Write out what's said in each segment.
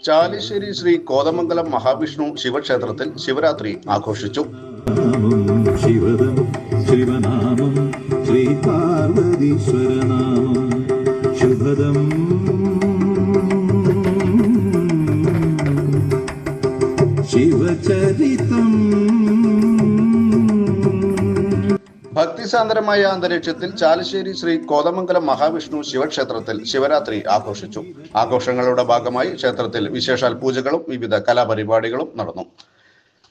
ചാലിശ്ശേരി ശ്രീ കോതമംഗലം മഹാവിഷ്ണു ശിവക്ഷേത്രത്തിൽ ശിവരാത്രി ആഘോഷിച്ചു. ശിവദം ശിവനാമം ശ്രീ പാർവതീശ്വരനാമം ശുഭദം ശിവചരിതം. ഭക്തിസാന്ദ്രമായ അന്തരീക്ഷത്തിൽ ചാലിശ്ശേരി ശ്രീ കോതമംഗലം മഹാവിഷ്ണു ശിവക്ഷേത്രത്തിൽ ശിവരാത്രി ആഘോഷിച്ചു. ആഘോഷങ്ങളുടെ ഭാഗമായി ക്ഷേത്രത്തിൽ വിശേഷാൽ പൂജകളും വിവിധ കലാപരിപാടികളും നടന്നു.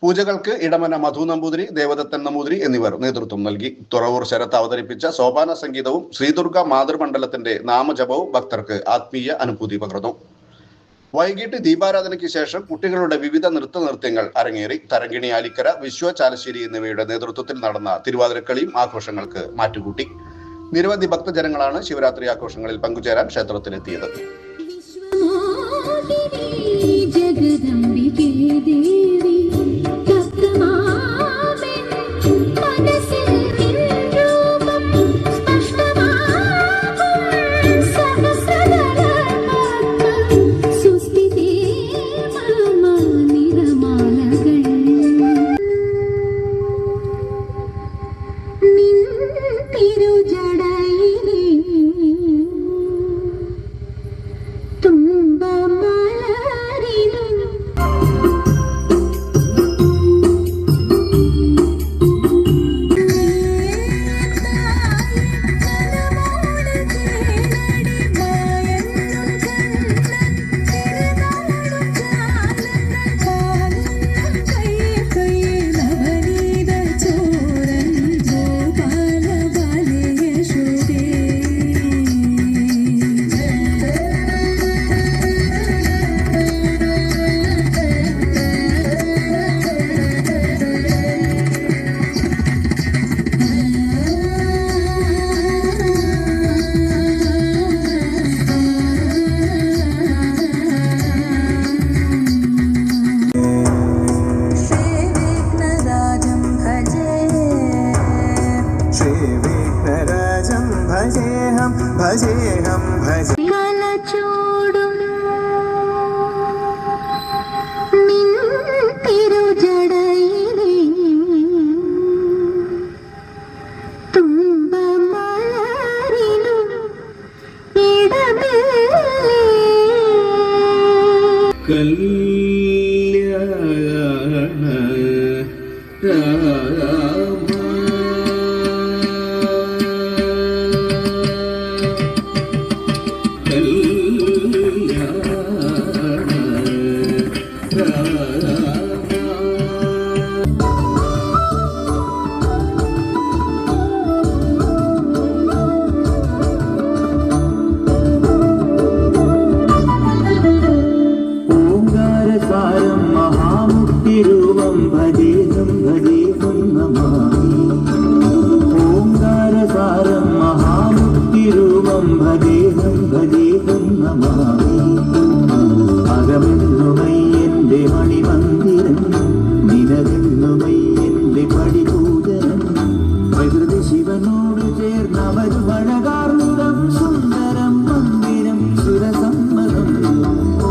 പൂജകൾക്ക് ഇടമന മധു നമ്പൂതിരി, ദേവദത്തൻ നമ്പൂതിരി എന്നിവർ നേതൃത്വം നൽകി. തുറവൂർ ശരത്ത് അവതരിപ്പിച്ച സോപാന സംഗീതവും ശ്രീദുർഗ മാതൃമണ്ഡലത്തിന്റെ നാമജപവും ഭക്തർക്ക് ആത്മീയ അനുഭൂതി പകർന്നു. വൈകിട്ട് ദീപാരാധനയ്ക്ക് ശേഷം കുട്ടികളുടെ വിവിധ നൃത്തങ്ങൾ അരങ്ങേറി. തരങ്കിണി ആലിക്കര, വിശ്വ ചാലശ്ശേരി എന്നിവയുടെ നേതൃത്വത്തിൽ നടന്ന തിരുവാതിരക്കളിയും ആഘോഷങ്ങൾക്ക് മാറ്റുകൂട്ടി. നിരവധി ഭക്തജനങ്ങളാണ് ശിവരാത്രി ആഘോഷങ്ങളിൽ പങ്കുചേരാൻ ക്ഷേത്രത്തിലെത്തിയത്. ഭജേഹം ഭജേഹം ഭജ കലചൂടും നിൻ തിരുജടയിലെ തുമ്പമലരിലും ഇടമില്ലേ കല്യാണ ഓംകാരസാരം മഹാമുക്തിരൂപം ഭജേഹം ഭജേഹം നമാമി. ഓംകാരസാരം മഹാമുക്തിരൂപം ഭജേഹം ഭജേഹം നമാമി. അകമെന്നുമയ്യന്റെ മണിമന്ദിരം, നിനതെന്നുമയ്യന്റെ പടിപൂജനം. പ്രകൃതി ശിവനോട് ചേർന്നവരു മഴകാർന്നിടം സുന്ദരം മന്ദിരം സുരസമ്മതം.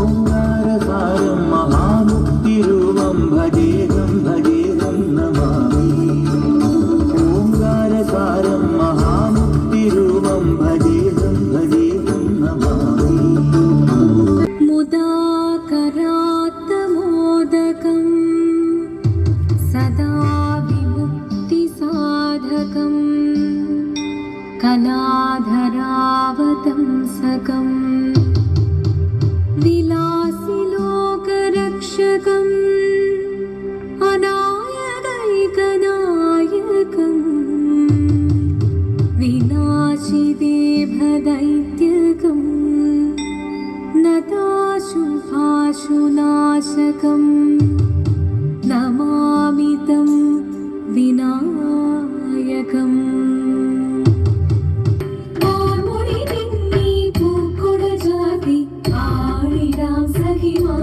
ഓംകാരസാരം മഹാമുക്തിരൂപം ഭജേഹം ഭജേഹം നമാമി. ഓംകാരസാരം മഹാമുക്തിരൂപം ഭജേഹം ഭജേഹം നമാമി. മുദാകരാത്തമോദകം സദാ വിമുക്തിസാധകം കലാധരാവതംസകം വിലാസിലോകരക്ഷകം അനായകൈകനായകം വിനാശിദേഭദൈത്യകം നതാശുഭാശുനാശകം നമാമിതം വിനായകം. പൂക്കൊട ജാതി ആഴിരാം സഖിമാ